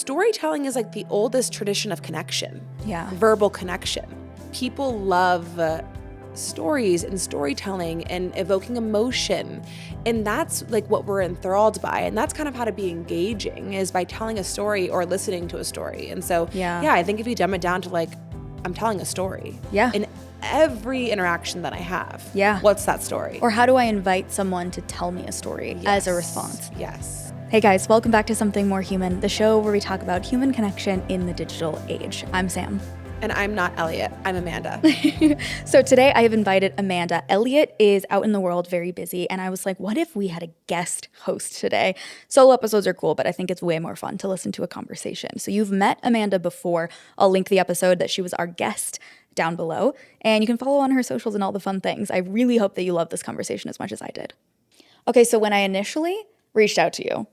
storytelling is like the oldest tradition of connection. Yeah. Verbal connection. People love stories and storytelling and evoking emotion. And that's like what we're enthralled by. And that's kind of how to be engaging, is by telling a story or listening to a story. And so, yeah, I think if you dumb it down to like, I'm telling a story. Yeah. In every interaction that I have. Yeah. What's that story? Or how do I invite someone to tell me a story as a response? Yes. Hey guys, welcome back to Something More Human, the show where we talk about human connection in the digital age. I'm Sam. And I'm not Elliot, I'm Amanda. So today I have invited Amanda. Elliot is out in the world, very busy, and I was like, what if we had a guest host today? Solo episodes are cool, but I think it's way more fun to listen to a conversation. So you've met Amanda before. I'll link the episode that she was our guest down below, and you can follow on her socials and all the fun things. I really hope that you love this conversation as much as I did. Okay, so when I initially reached out to you,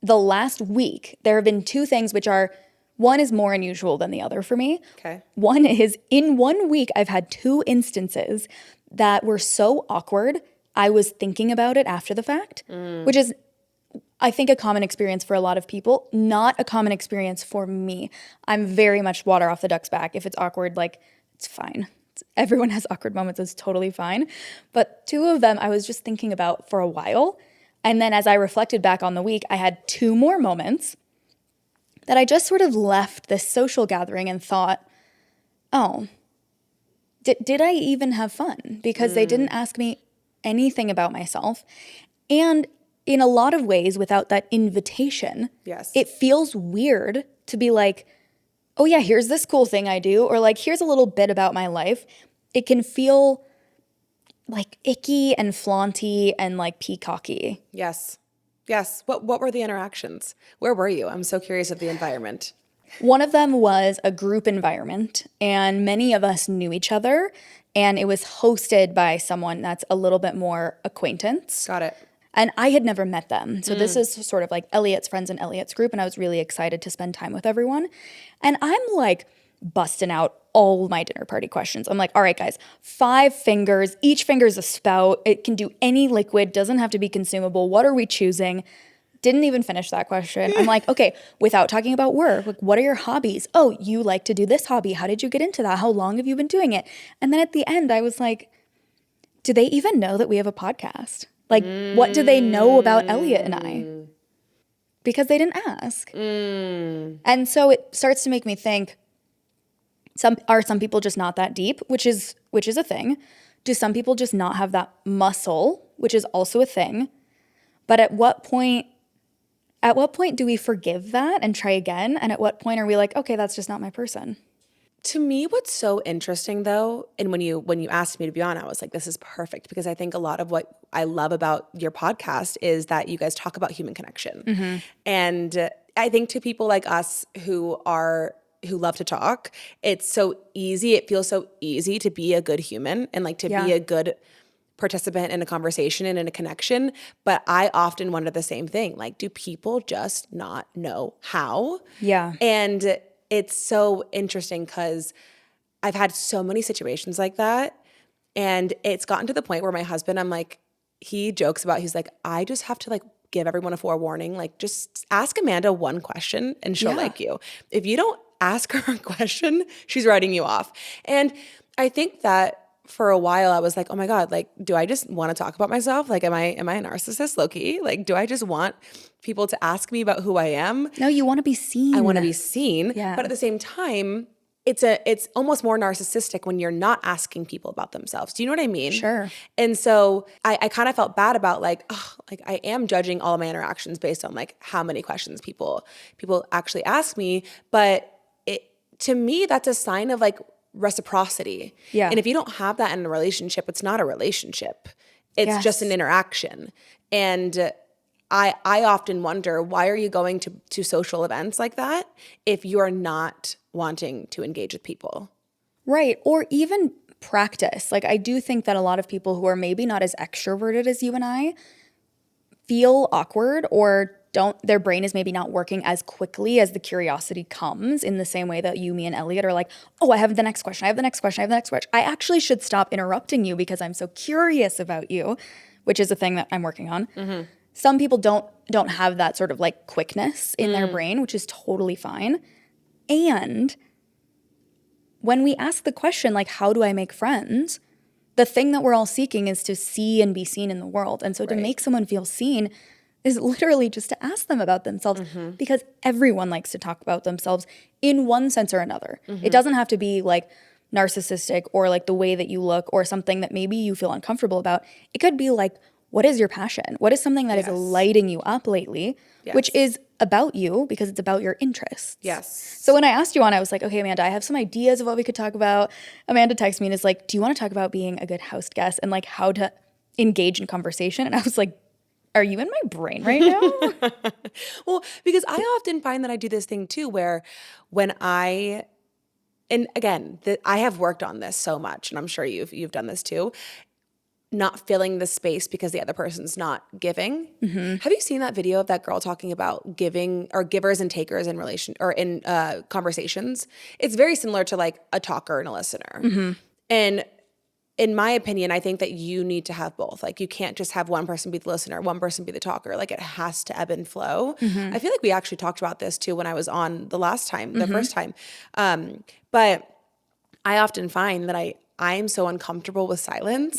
the last week, there have been two things which are, one is more unusual than the other for me. Okay. One is, in 1 week, I've had two instances that were so awkward, I was thinking about it after the fact, which is, I think, a common experience for a lot of people, not a common experience for me. I'm very much water off the duck's back. If it's awkward, like, it's fine. Everyone has awkward moments, it's totally fine. But two of them I was just thinking about for a while. And then as I reflected back on the week, I had two more moments that I just sort of left this social gathering and thought, oh, did I even have fun? Because they didn't ask me anything about myself. And in a lot of ways, without that invitation, it feels weird to be like, oh yeah, here's this cool thing I do, or like, here's a little bit about my life. It can feel like icky and flaunty and like peacocky. Yes. What were the interactions? Where were you? I'm so curious of the environment. One of them was a group environment, and many of us knew each other, and it was hosted by someone that's a little bit more acquaintance. Got it. And I had never met them. So this is sort of like Elliot's friends and Elliot's group, and I was really excited to spend time with everyone. And I'm like busting out all my dinner party questions. I'm like, all right, guys, 5 fingers. Each finger is a spout. It can do any liquid, doesn't have to be consumable. What are we choosing? Didn't even finish that question. I'm like, okay, without talking about work, like, what are your hobbies? Oh, you like to do this hobby. How did you get into that? How long have you been doing it? And then at the end, I was like, do they even know that we have a podcast? Like, what do they know about Elliot and I? Because they didn't ask. And so it starts to make me think, some people just not that deep, which is a thing? Do some people just not have that muscle, which is also a thing? But at what point do we forgive that and try again? And at what point are we like, okay, that's just not my person? To me, what's so interesting though, and when you asked me to be on, I was like, this is perfect, because I think a lot of what I love about your podcast is that you guys talk about human connection. And I think to people like us who love to talk, it's so easy. It feels so easy to be a good human and like to be a good participant in a conversation and in a connection. But I often wonder the same thing. Like, do people just not know how? Yeah. And it's so interesting because I've had so many situations like that. And it's gotten to the point where my husband, I'm like, he jokes about, he's like, I just have to like give everyone a forewarning. Like, just ask Amanda one question and she'll like you. If you don't ask her a question, she's writing you off. And I think that for a while I was like, oh my God, like, do I just want to talk about myself? Like, am I a narcissist, low-key? Like, do I just want people to ask me about who I am? No, you want to be seen. I want to be seen. Yeah. But at the same time, it's almost more narcissistic when you're not asking people about themselves. Do you know what I mean? Sure. And so I kind of felt bad about like, oh, like I am judging all of my interactions based on like how many questions people actually ask me. But to me, that's a sign of like reciprocity. Yeah. And if you don't have that in a relationship, it's not a relationship. It's just an interaction. And I often wonder, why are you going to social events like that if you're not wanting to engage with people? Right. Or even practice. Like, I do think that a lot of people who are maybe not as extroverted as you and I feel awkward or their brain is maybe not working as quickly as the curiosity comes, in the same way that you, me, and Elliot are like, oh, I have the next question. I actually should stop interrupting you because I'm so curious about you, which is a thing that I'm working on. Some people don't have that sort of like quickness in their brain, which is totally fine. And when we ask the question, like, how do I make friends? The thing that we're all seeking is to see and be seen in the world. And so to make someone feel seen is literally just to ask them about themselves, because everyone likes to talk about themselves in one sense or another. It doesn't have to be like narcissistic or like the way that you look or something that maybe you feel uncomfortable about. It could be like, what is your passion? What is something that is lighting you up lately, which is about you because it's about your interests. Yes. So when I asked you on, I was like, okay, Amanda, I have some ideas of what we could talk about. Amanda texted me and is like, do you want to talk about being a good host guest and like how to engage in conversation? And I was like, are you in my brain right now? Well, because I often find that I do this thing too, where when and again, I have worked on this so much, and I'm sure you've done this too, not filling the space because the other person's not giving. Have you seen that video of that girl talking about giving or givers and takers in relation or in conversations? It's very similar to like a talker and a listener. And in my opinion, I think that you need to have both. Like you can't just have one person be the listener, one person be the talker. Like it has to ebb and flow. I feel like we actually talked about this too when I was on the first time. But I often find that I'm so uncomfortable with silence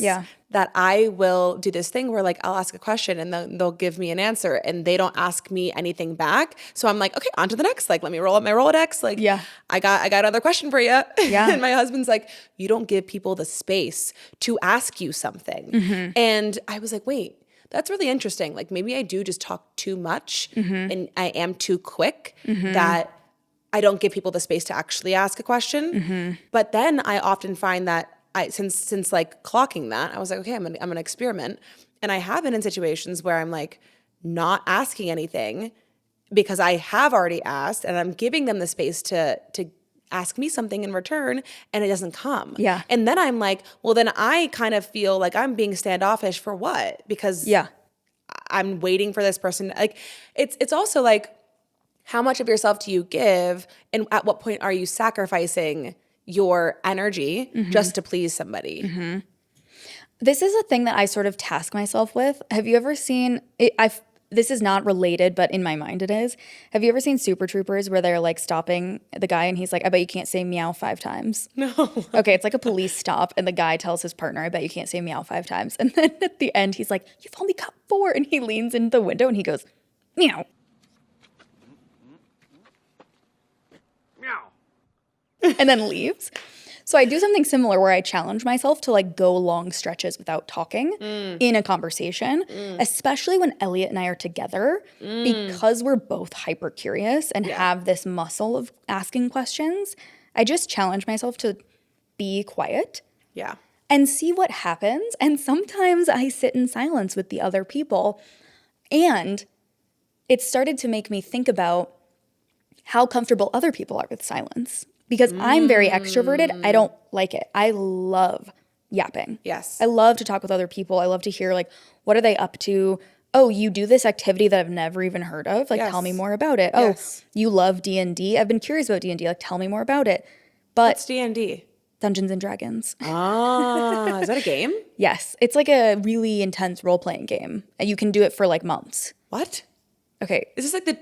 that I will do this thing where like I'll ask a question and then they'll give me an answer and they don't ask me anything back. So I'm like, okay, on to the next. Like, let me roll up my Rolodex. Like, I got another question for you. And my husband's like, you don't give people the space to ask you something. And I was like, wait, that's really interesting. Like maybe I do just talk too much and I am too quick that I don't give people the space to actually ask a question. But then I often find that since like clocking that, I was like, okay, I'm gonna experiment. And I have been in situations where I'm like not asking anything because I have already asked and I'm giving them the space to ask me something in return and it doesn't come. And then I'm like, well, then I kind of feel like I'm being standoffish for what? Because I'm waiting for this person. Like it's also like, how much of yourself do you give? And at what point are you sacrificing your energy just to please somebody? This is a thing that I sort of task myself with. Have you ever seen it? This is not related, but in my mind it is. Have you ever seen Super Troopers where they're like stopping the guy and he's like, I bet you can't say meow 5 times? No. Okay, it's like a police stop and the guy tells his partner, I bet you can't say meow 5 times. And then at the end he's like, you've only got 4. And he leans into the window and he goes, meow. And then leaves. So I do something similar where I challenge myself to like go long stretches without talking in a conversation, especially when Elliot and I are together because we're both hyper curious and have this muscle of asking questions. I just challenge myself to be quiet and see what happens. And sometimes I sit in silence with the other people. And it started to make me think about how comfortable other people are with silence. Because I'm very extroverted, I don't like it. I love yapping. Yes. I love to talk with other people. I love to hear like, what are they up to? Oh, you do this activity that I've never even heard of. Like, tell me more about it. Oh, you love D&D. I've been curious about D&D. Like, tell me more about it. But what's D&D? Dungeons and Dragons. Ah, is that a game? Yes. It's like a really intense role-playing game. And you can do it for like months. What? Okay. Is this like the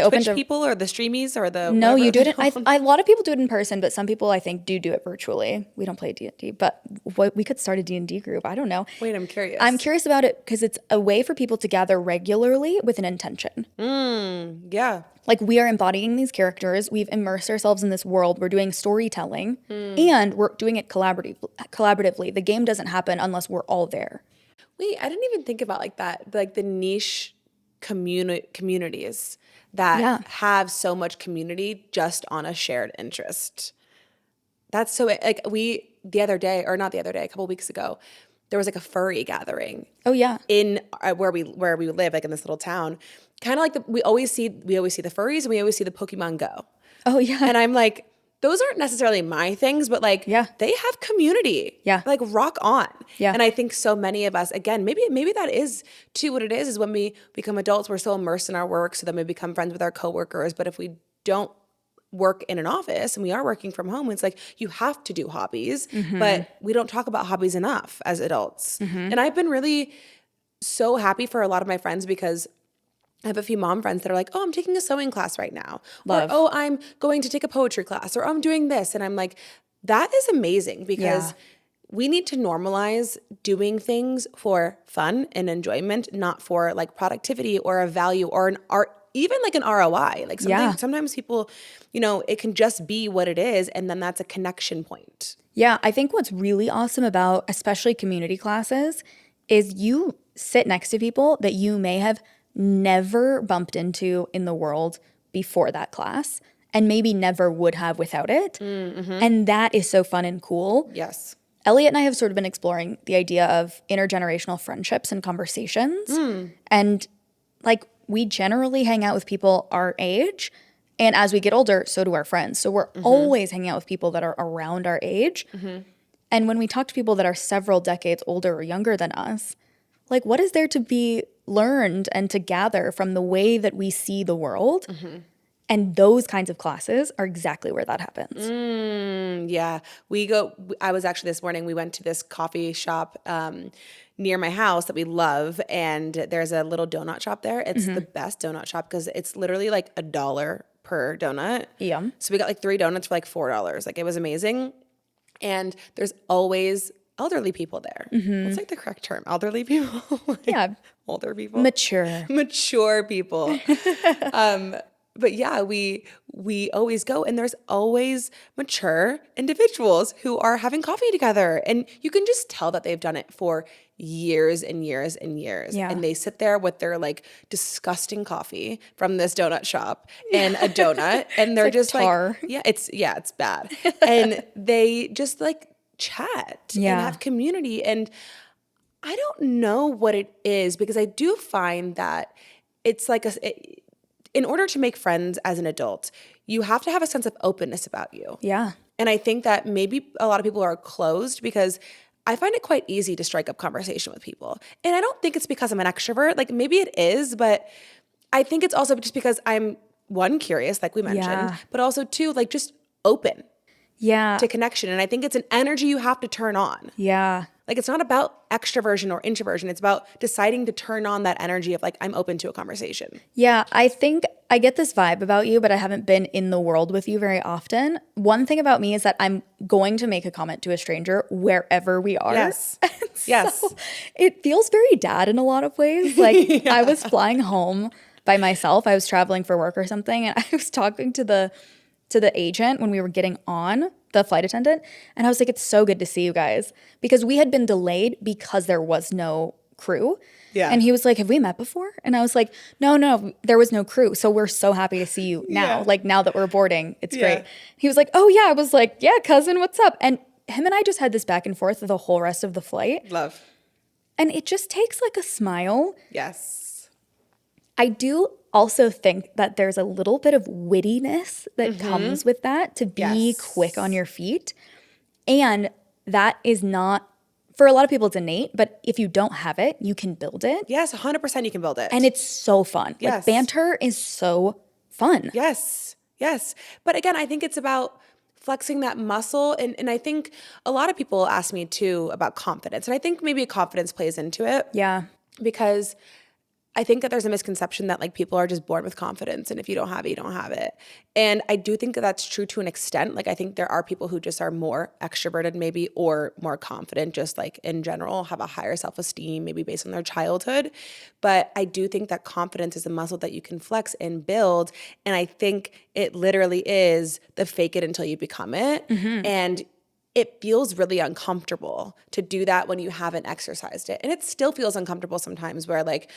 Twitch people or the streamies or the No, you do it. A lot of people do it in person, but some people I think do it virtually. We don't play D&D, but we could start a D&D group. I don't know. Wait, I'm curious. I'm curious about it because it's a way for people to gather regularly with an intention. Yeah. Like we are embodying these characters. We've immersed ourselves in this world. We're doing storytelling and we're doing it collaboratively. The game doesn't happen unless we're all there. Wait, I didn't even think about like that. Like the niche communities that have so much community just on a shared interest. That's so like a couple weeks ago, there was like a furry gathering. Oh yeah. In where we live, like in this little town. Kind of like we always see the furries and we always see the Pokemon Go. Oh yeah. And I'm like, those aren't necessarily my things, but like they have community. Yeah. Like rock on. Yeah. And I think so many of us, again, maybe that is too what it is when we become adults, we're so immersed in our work, so then we become friends with our coworkers. But if we don't work in an office and we are working from home, it's like you have to do hobbies, but we don't talk about hobbies enough as adults. And I've been really so happy for a lot of my friends because I have a few mom friends that are like, oh, I'm taking a sewing class right now. Love. Or, oh, I'm going to take a poetry class. Or, I'm doing this. And I'm like, that is amazing because we need to normalize doing things for fun and enjoyment, not for like productivity or a value or an art, even like an ROI. Like sometimes people, it can just be what it is. And then that's a connection point. Yeah, I think what's really awesome about especially community classes is you sit next to people that you may have never bumped into in the world before that class and maybe never would have without it. Mm-hmm. And that is so fun and cool. Yes. Elliot and I have sort of been exploring the idea of intergenerational friendships and conversations. And like we generally hang out with people our age. And as we get older, so do our friends. So we're always hanging out with people that are around our age. Mm-hmm. And when we talk to people that are several decades older or younger than us, like what is there to be learned and to gather from the way that we see the world? Mm-hmm. And those kinds of classes are exactly where that happens. Yeah. I was actually this morning, we went to this coffee shop near my house that we love. And there's a little donut shop there. It's the best donut shop because it's literally like $1 per donut. Yum. So we got like 3 donuts for like $4. Like it was amazing. And there's always elderly people there. What's like the correct term? Elderly people? Yeah. Older people? Mature people. But yeah, we always go and there's always mature individuals who are having coffee together. And you can just tell that they've done it for years and years and years. Yeah. And they sit there with their like disgusting coffee from this donut shop and a donut. And they're like just tar. like, it's bad. And they just like chat and have community. And I don't know what it is because I do find that it's like in order to make friends as an adult, you have to have a sense of openness about you. Yeah. And I think that maybe a lot of people are closed because I find it quite easy to strike up conversation with people. And I don't think it's because I'm an extrovert. Like maybe it is, but I think it's also just because I'm, one, curious, like we mentioned, but also two, like just open to connection. And I think it's an energy you have to turn on. Yeah. Like it's not about extroversion or introversion. It's about deciding to turn on that energy of like, I'm open to a conversation. Yeah, I think I get this vibe about you, but I haven't been in the world with you very often. One thing about me is that I'm going to make a comment to a stranger wherever we are. Yes. So it feels very dad in a lot of ways. Like I was flying home by myself. I was traveling for work or something. And I was talking to the agent when we were getting on, the flight attendant. And I was like, it's so good to see you guys. Because we had been delayed because there was no crew. Yeah. And he was like, have we met before? And I was like, no, there was no crew. So we're so happy to see you now. Like now that we're boarding, it's great. He was like, oh yeah. I was like, yeah, cousin, what's up? And him and I just had this back and forth the whole rest of the flight. Love. And it just takes like a smile. Yes. I do also think that there's a little bit of wittiness that comes with that, to be quick on your feet. And that is not, for a lot of people, it's innate, but if you don't have it, you can build it. Yes, 100% you can build it. And it's so fun. Yes. Like banter is so fun. Yes. But again, I think it's about flexing that muscle. And I think a lot of people ask me too about confidence. And I think maybe confidence plays into it. Yeah. Because I think that there's a misconception that like people are just born with confidence, and if you don't have it, you don't have it. And I do think that that's true to an extent. Like I think there are people who just are more extroverted maybe, or more confident, just like in general, have a higher self-esteem, maybe based on their childhood. But I do think that confidence is a muscle that you can flex and build. And I think it literally is the fake it until you become it. And it feels really uncomfortable to do that when you haven't exercised it. And it still feels uncomfortable sometimes, where like,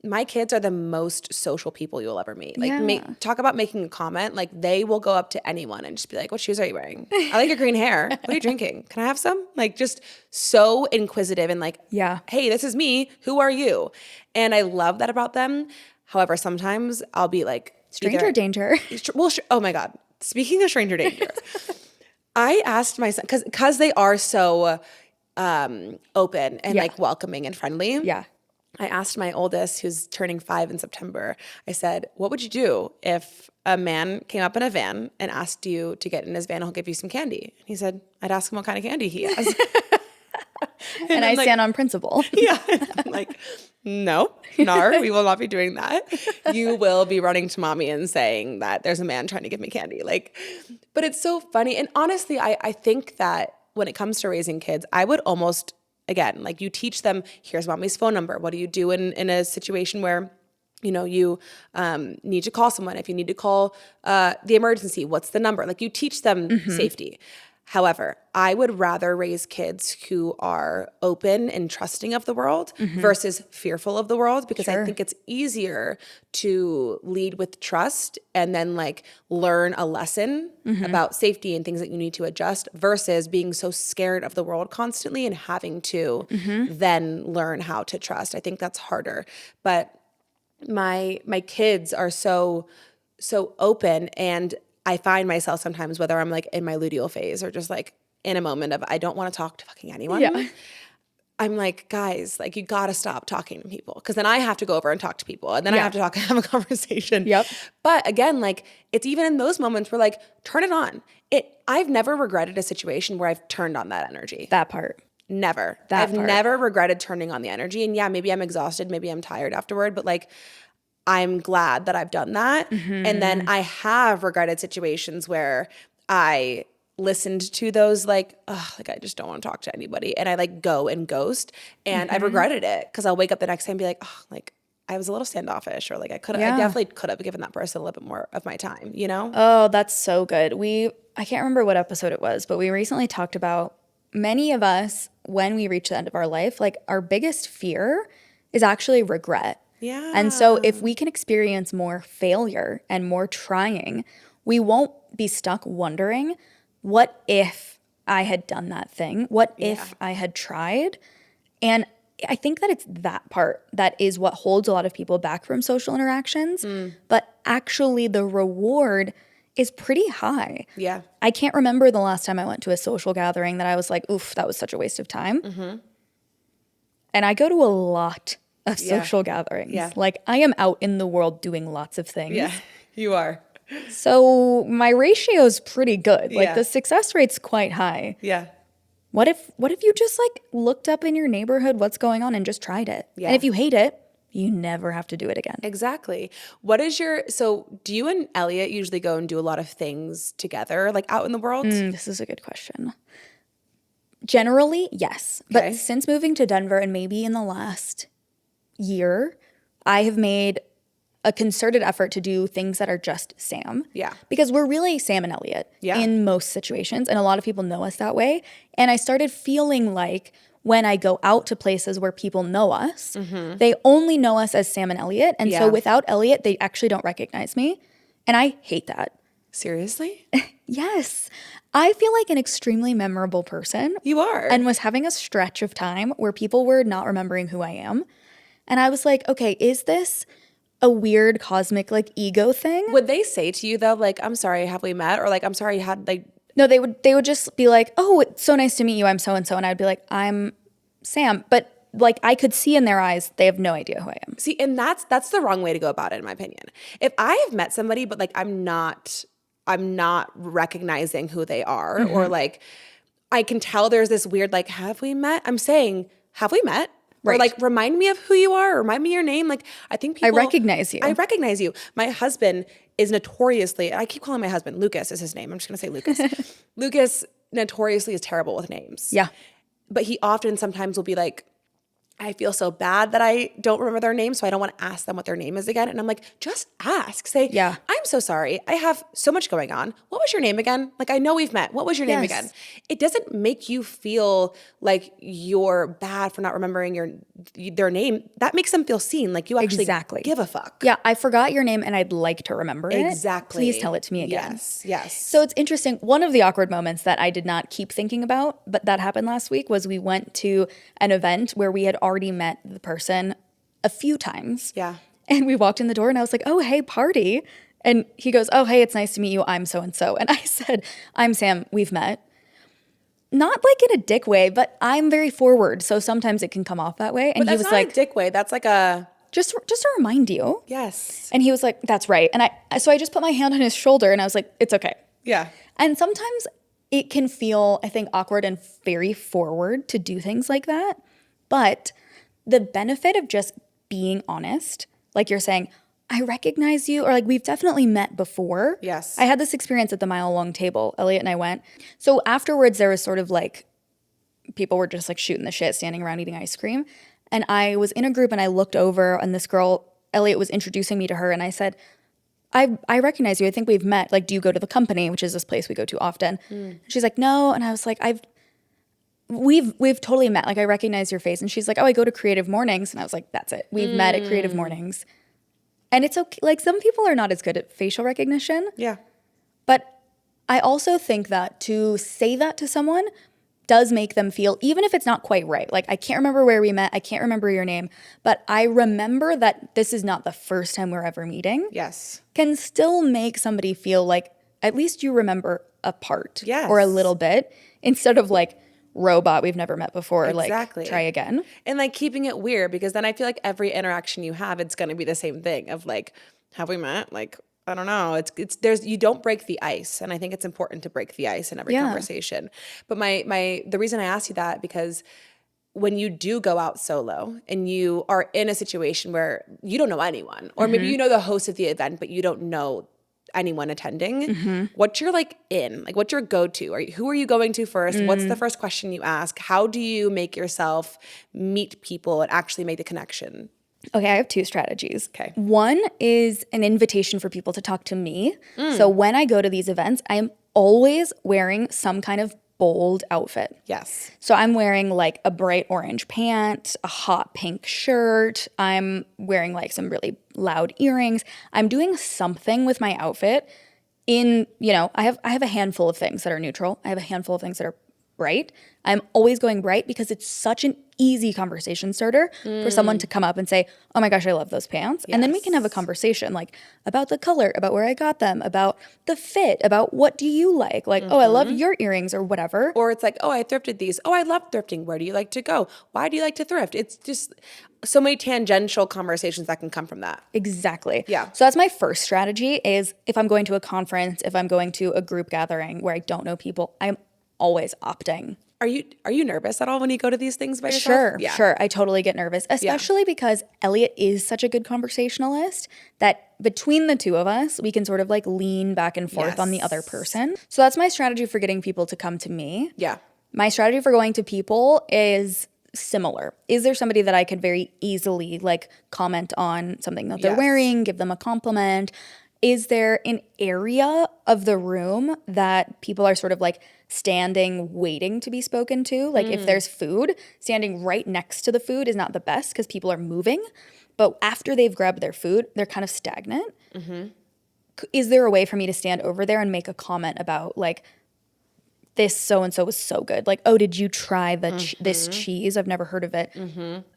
my kids are the most social people you'll ever meet. Like, talk about making a comment. Like, they will go up to anyone and just be like, what shoes are you wearing? I like your green hair. What are you drinking? Can I have some? Like, just so inquisitive and like, hey, this is me. Who are you? And I love that about them. However, sometimes I'll be like, stranger danger. Well, oh my God. Speaking of stranger danger, I asked my son, because they are so open and like welcoming and friendly. Yeah. I asked my oldest, who's turning 5 in September, I said, what would you do if a man came up in a van and asked you to get in his van and he'll give you some candy? And he said, I'd ask him what kind of candy he has. And I like, stand on principle. yeah. I'm like, no, nar, we will not be doing that. You will be running to mommy and saying that there's a man trying to give me candy. Like, but it's so funny. And honestly, I think that when it comes to raising kids, I would almost, again, like you teach them, here's mommy's phone number. What do you do in a situation where, you know, you need to call someone? If you need to call the emergency, what's the number? Like you teach them safety. However, I would rather raise kids who are open and trusting of the world versus fearful of the world, because I think it's easier to lead with trust and then like learn a lesson about safety and things that you need to adjust versus being so scared of the world constantly and having to then learn how to trust. I think that's harder. But my kids are so open, and I find myself sometimes, whether I'm like in my luteal phase or just like in a moment of I don't want to talk to fucking anyone. Yeah. I'm like, guys, like you got to stop talking to people, because then I have to go over and talk to people, and then I have to talk and have a conversation. Yep. But again, like it's even in those moments where like turn it on. I've never regretted a situation where I've turned on that energy. That part. Never. That I've part. never regretted turning on the energy. And yeah, maybe I'm exhausted, maybe I'm tired afterward, but like I'm glad that I've done that. And then I have regretted situations where I listened to those like, oh, like I just don't want to talk to anybody. And I like go and ghost. And I've regretted it, because I'll wake up the next day and be like, oh, like I was a little standoffish, or like I definitely could have given that person a little bit more of my time, you know? Oh, that's so good. I can't remember what episode it was, but we recently talked about many of us, when we reach the end of our life, like our biggest fear is actually regret. Yeah. And so if we can experience more failure and more trying, we won't be stuck wondering, what if I had done that thing? What if I had tried? And I think that it's that part that is what holds a lot of people back from social interactions. But actually the reward is pretty high. Yeah. I can't remember the last time I went to a social gathering that I was like, oof, that was such a waste of time. And I go to a lot of social gatherings. Yeah. Like I am out in the world doing lots of things. Yeah, you are. So my ratio is pretty good. Like Yeah. the success rate's quite high. Yeah. What if you just like looked up in your neighborhood what's going on and just tried it? Yeah. And if you hate it, you never have to do it again. Exactly. So do you and Elliot usually go and do a lot of things together, like out in the world? This is a good question. Generally, yes. Okay. But since moving to Denver and maybe in the last year, I have made a concerted effort to do things that are just Sam. Yeah. Because we're really Sam and Elliot in most situations, and a lot of people know us that way. And I started feeling like when I go out to places where people know us, they only know us as Sam and Elliot. And so without Elliot, they actually don't recognize me. And I hate that. Seriously? Yes. I feel like an extremely memorable person. You are. And was having a stretch of time where people were not remembering who I am. And I was like, okay, is this a weird cosmic like ego thing? Would they say to you though, like, I'm sorry, have we met? Or like, I'm sorry, had like. No, they would just be like, oh, it's so nice to meet you. I'm so-and-so. And I'd be like, I'm Sam. But like I could see in their eyes, they have no idea who I am. See, and that's the wrong way to go about it, in my opinion. If I have met somebody, but like I'm not recognizing who they are, or like I can tell there's this weird like, have we met? I'm saying, have we met? Right. Or like, remind me of who you are, or remind me your name. Like, I think people. I recognize you. I recognize you. My husband is notoriously, I keep calling my husband, Lucas is his name. I'm just going to say Lucas. Lucas notoriously is terrible with names. Yeah. But he often sometimes will be like, I feel so bad that I don't remember their name, so I don't want to ask them what their name is again. And I'm like, just ask. Say, yeah, I'm so sorry. I have so much going on. What was your name again? Like, I know we've met. What was your name again? It doesn't make you feel like you're bad for not remembering their name. That makes them feel seen. Like you actually give a fuck. Yeah, I forgot your name and I'd like to remember it. Exactly. Please tell it to me again. Yes, yes. So it's interesting. One of the awkward moments that I did not keep thinking about, but that happened last week, was we went to an event where we had already met the person a few times. Yeah. And we walked in the door and I was like, oh, hey, party. And he goes, oh, hey, it's nice to meet you. I'm so-and-so. And I said, I'm Sam. We've met. Not like in a dick way, but I'm very forward. So sometimes it can come off that way. And but he was not like, a dick way. That's like a. Just to remind you. Yes. And he was like, that's right. And so I just put my hand on his shoulder and I was like, it's okay. Yeah. And sometimes it can feel, I think, awkward and very forward to do things like that. But the benefit of just being honest, like you're saying, I recognize you, or like we've definitely met before. Yes. I had this experience at the mile long table. Elliot and I went. So afterwards, there was sort of like people were just like shooting the shit, standing around eating ice cream. And I was in a group and I looked over and this girl, Elliot, was introducing me to her. And I said, I recognize you. I think we've met. Like, do you go to the company, which is this place we go to often? And she's like, no. And I was like, we've totally met. Like, I recognize your face. And she's like, oh, I go to Creative Mornings. And I was like, that's it. We've met at Creative Mornings. And it's okay. Like, some people are not as good at facial recognition. Yeah. But I also think that to say that to someone does make them feel, even if it's not quite right. Like, I can't remember where we met. I can't remember your name. But I remember that this is not the first time we're ever meeting. Yes. Can still make somebody feel like at least you remember a part. Yes. Or a little bit. Instead of like, robot, we've never met before. Exactly. Like, try again. And like keeping it weird, because then I feel like every interaction you have, it's going to be the same thing of like, have we met? Like, I don't know. You don't break the ice. And I think it's important to break the ice in every conversation. But the reason I asked you that, because when you do go out solo and you are in a situation where you don't know anyone, or maybe you know the host of the event, but you don't know anyone attending, what's your what's your go-to? Who are you going to first? What's the first question you ask? How do you make yourself meet people and actually make the connection? Okay, I have two strategies. Okay. One is an invitation for people to talk to me. So when I go to these events, I'm always wearing some kind of bold outfit. Yes. So I'm wearing like a bright orange pant, a hot pink shirt. I'm wearing like some really loud earrings. I'm doing something with my outfit. I have a handful of things that are neutral. I have a handful of things that are bright. I'm always going bright because it's such an easy conversation starter for someone to come up and say, oh my gosh, I love those pants. Yes. And then we can have a conversation like about the color, about where I got them, about the fit, about what do you like? Like, oh, I love your earrings or whatever. Or it's like, oh, I thrifted these. Oh, I love thrifting. Where do you like to go? Why do you like to thrift? It's just so many tangential conversations that can come from that. Exactly. Yeah. So that's my first strategy is if I'm going to a conference, if I'm going to a group gathering where I don't know people, I'm always opting. Are you nervous at all when you go to these things by yourself? Sure. I totally get nervous, especially because Elliot is such a good conversationalist that between the two of us, we can sort of like lean back and forth on the other person. So that's my strategy for getting people to come to me. Yeah. My strategy for going to people is similar. Is there somebody that I could very easily like comment on something that they're wearing, give them a compliment? Is there an area of the room that people are sort of like standing, waiting to be spoken to? Like if there's food, standing right next to the food is not the best because people are moving. But after they've grabbed their food, they're kind of stagnant. Is there a way for me to stand over there and make a comment about like, this so-and-so was so good. Like, oh, did you try this cheese? I've never heard of it.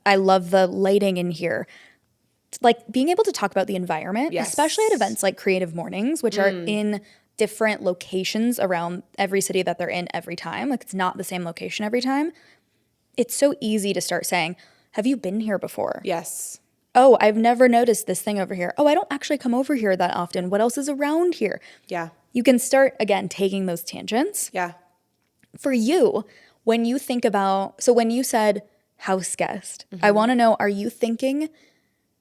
I love the lighting in here. Like being able to talk about the environment, especially at events like Creative Mornings, which are in different locations around every city that they're in every time. Like it's not the same location every time. It's so easy to start saying, have you been here before? Yes. Oh, I've never noticed this thing over here. Oh, I don't actually come over here that often. What else is around here? Yeah. You can start, again, taking those tangents. Yeah. For you, when you think about, so when you said house guest, I want to know, are you thinking,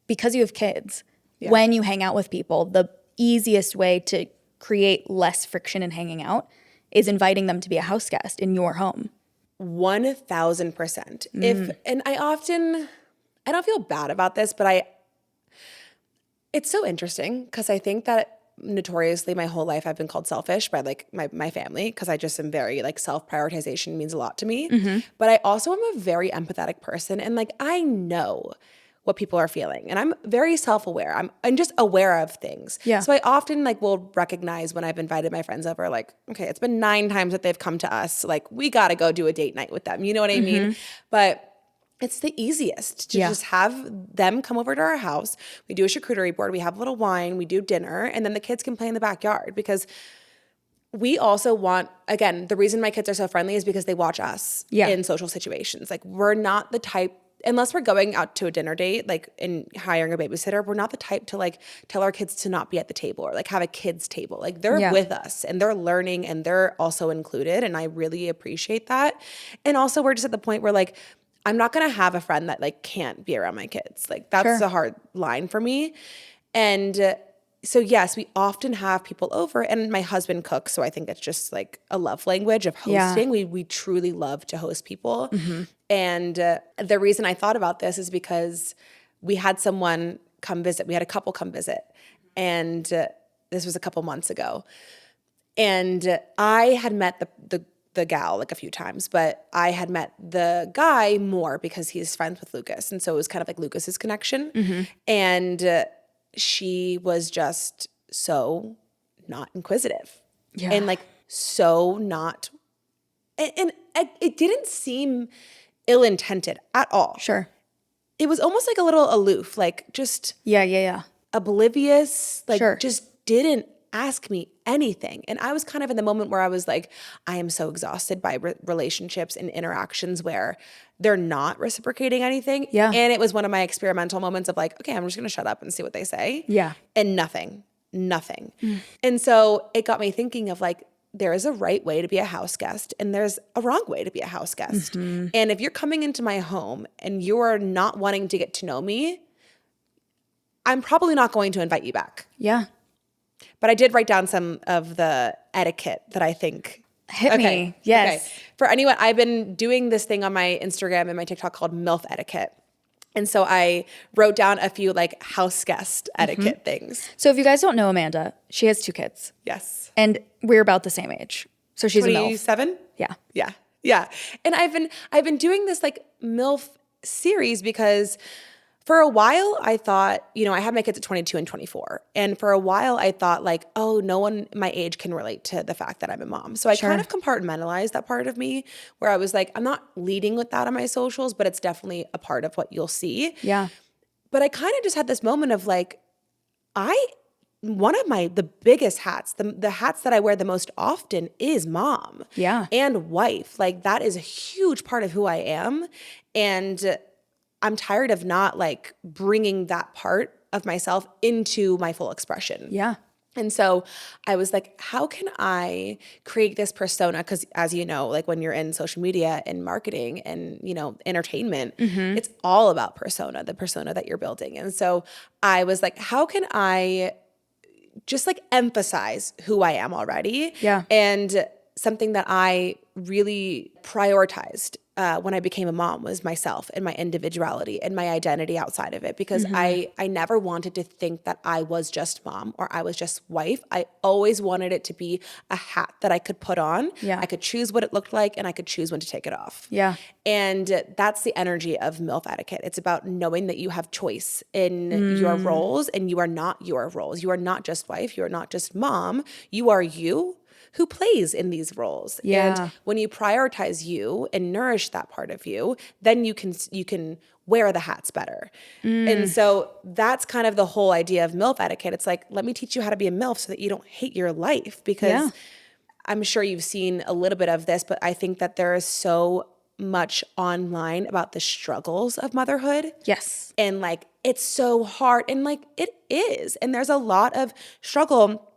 because you have kids, when you hang out with people, the easiest way to create less friction in hanging out is inviting them to be a house guest in your home? 1000%. And I don't feel bad about this, but it's so interesting because I think that notoriously my whole life I've been called selfish by like my family because I just am very like self-prioritization means a lot to me. But I also am a very empathetic person and like I know what people are feeling. And I'm very self-aware. I'm just aware of things. Yeah. So I often like will recognize when I've invited my friends over, like, okay, it's been 9 times that they've come to us. Like we got to go do a date night with them. You know what I mean? But it's the easiest to just have them come over to our house. We do a charcuterie board. We have a little wine. We do dinner. And then the kids can play in the backyard because we also want, again, the reason my kids are so friendly is because they watch us in social situations. Like we're not the type, unless we're going out to a dinner date, like and hiring a babysitter, we're not the type to like tell our kids to not be at the table or like have a kids table. Like they're with us and they're learning and they're also included. And I really appreciate that. And also we're just at the point where like, I'm not going to have a friend that like can't be around my kids. Like that's Sure. a hard line for me. And so yes, we often have people over, and my husband cooks, so I think it's just like a love language of hosting. We truly love to host people. And the reason I thought about this is because we had someone come visit. We had a couple come visit, and this was a couple months ago. And I had met the gal like a few times, but I had met the guy more because he's friends with Lucas, and so it was kind of like Lucas's connection. And she was just so not inquisitive, and like so not, and it didn't seem ill-intended at all. Sure. It was almost like a little aloof, like just Yeah. oblivious, like Sure. just didn't ask me anything. And I was kind of in the moment where I was like, I am so exhausted by relationships and interactions where they're not reciprocating anything. Yeah. And it was one of my experimental moments of like, okay, I'm just going to shut up and see what they say. Yeah. And nothing. And so it got me thinking of like, there is a right way to be a house guest and there's a wrong way to be a house guest. And if you're coming into my home and you're not wanting to get to know me, I'm probably not going to invite you back. Yeah. But I did write down some of the etiquette that I think. Hit me. Yes. Okay. For anyone, I've been doing this thing on my Instagram and my TikTok called MILF Etiquette. And so I wrote down a few like house guest etiquette things. So if you guys don't know Amanda, she has 2 kids. Yes. And we're about the same age. So she's a MILF. 27? Yeah. Yeah. And I've been doing this like MILF series because for a while I thought, I had my kids at 22 and 24. And for a while I thought like, oh, no one my age can relate to the fact that I'm a mom. So I kind of compartmentalized that part of me where I was like, I'm not leading with that on my socials, but it's definitely a part of what you'll see. Yeah. But I kind of just had this moment of like, one of the biggest hats, the hats that I wear the most often is mom. Yeah. And wife. Like that is a huge part of who I am. And I'm tired of not like bringing that part of myself into my full expression. Yeah. And so I was like, how can I create this persona? Because as you know, like when you're in social media and marketing and, entertainment, it's all about persona, the persona that you're building. And so I was like, how can I just like emphasize who I am already? Yeah. And something that I really prioritized when I became a mom was myself and my individuality and my identity outside of it, because I never wanted to think that I was just mom or I was just wife. I always wanted it to be a hat that I could put on. Yeah. I could choose what it looked like and I could choose when to take it off. Yeah. And that's the energy of MILF etiquette. It's about knowing that you have choice in your roles and you are not your roles. You are not just wife. You are not just mom. You are you who plays in these roles. Yeah. And when you prioritize you and nourish that part of you, then you can wear the hats better. And so that's kind of the whole idea of MILF etiquette. It's like, let me teach you how to be a MILF so that you don't hate your life, because I'm sure you've seen a little bit of this, but I think that there is so much online about the struggles of motherhood. Yes. And like, it's so hard. And like, it is. And there's a lot of struggle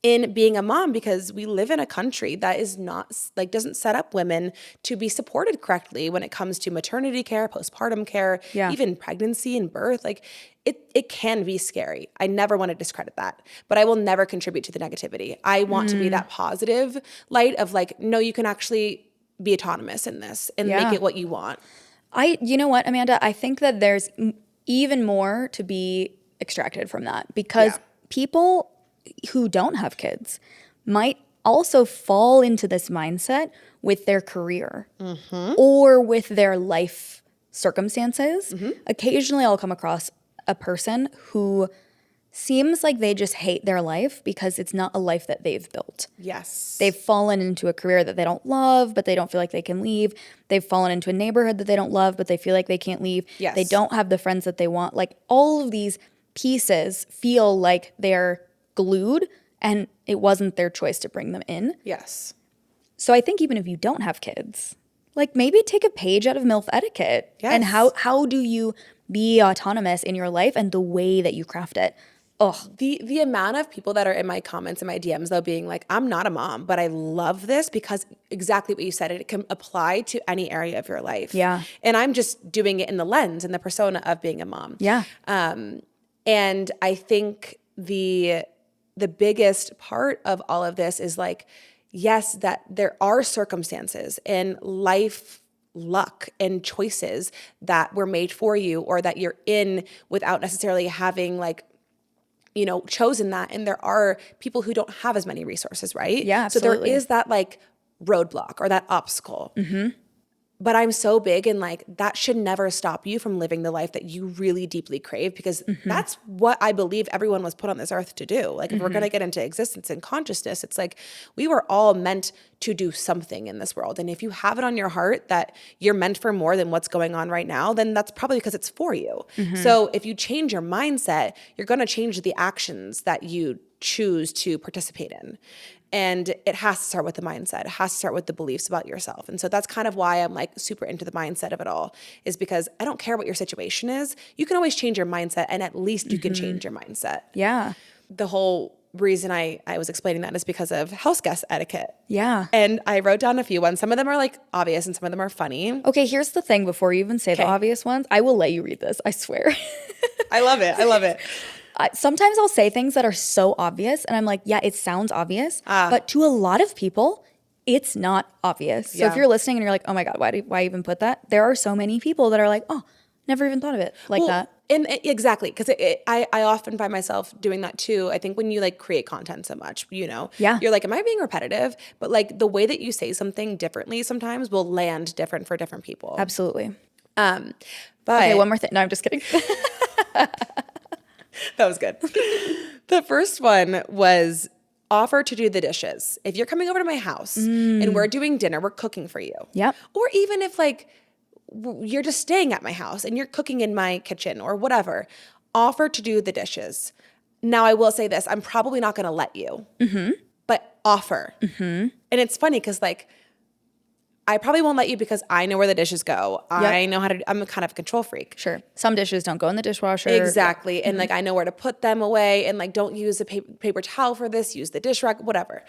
in being a mom because we live in a country that is not like doesn't set up women to be supported correctly when it comes to maternity care, postpartum care, even pregnancy and birth. Like it can be scary. I never want to discredit that, but I will never contribute to the negativity. I want to be that positive light of like, no, you can actually be autonomous in this and make it what you want. You know what, Amanda? I think that there's even more to be extracted from that, because people who don't have kids might also fall into this mindset with their career or with their life circumstances. Occasionally I'll come across a person who seems like they just hate their life because it's not a life that they've built. Yes. They've fallen into a career that they don't love, but they don't feel like they can leave. They've fallen into a neighborhood that they don't love, but they feel like they can't leave. Yes. They don't have the friends that they want. Like all of these pieces feel like they're glued and it wasn't their choice to bring them in. Yes. So I think even if you don't have kids, like maybe take a page out of MILF etiquette. Yes. And how do you be autonomous in your life and the way that you craft it. The amount of people that are in my comments and my DMs though being like, I'm not a mom, but I love this because exactly what you said, it can apply to any area of your life. Yeah. And I'm just doing it in the lens and the persona of being a mom. Yeah. And I think the biggest part of all of this is like, yes, that there are circumstances and life luck and choices that were made for you or that you're in without necessarily having like, you know, chosen that. And there are people who don't have as many resources, right? Yeah, absolutely. So there is that like roadblock or that obstacle. But I'm so big and like that should never stop you from living the life that you really deeply crave because that's what I believe everyone was put on this earth to do. Like if we're going to get into existence and consciousness, it's like we were all meant to do something in this world. And if you have it on your heart that you're meant for more than what's going on right now, then that's probably because it's for you. So if you change your mindset, you're going to change the actions that you choose to participate in. And it has to start with the mindset. It has to start with the beliefs about yourself. And so that's kind of why I'm like super into the mindset of it all, is because I don't care what your situation is. You can always change your mindset and at least you can change your mindset. Yeah. The whole reason I was explaining that is because of house guest etiquette. Yeah. And I wrote down a few ones. Some of them are like obvious and some of them are funny. Okay, here's the thing before you even say the obvious ones. I will let you read this, I swear. I love it. I love it. Sometimes I'll say things that are so obvious and I'm like, yeah, it sounds obvious. But to a lot of people, it's not obvious. So if you're listening and you're like, oh my God, why even put that? There are so many people that are like, oh, never even thought of it like that. And exactly, because I often find myself doing that too. I think when you like create content so much, you know, you're like, am I being repetitive? But like the way that you say something differently sometimes will land different for different people. Absolutely. But Okay, one more thing. No, I'm just kidding. That was good. The first one was offer to do the dishes. If you're coming over to my house and we're doing dinner, we're cooking for you. Yep. Or even if like you're just staying at my house and you're cooking in my kitchen or whatever, offer to do the dishes. Now I will say this, I'm probably not going to let you, but offer. And it's funny because like, I probably won't let you because I know where the dishes go. I know how to, I'm a kind of a control freak. Sure. Some dishes don't go in the dishwasher. Exactly. Yeah. And like, I know where to put them away and like, don't use a paper towel for this, use the dish rack, whatever.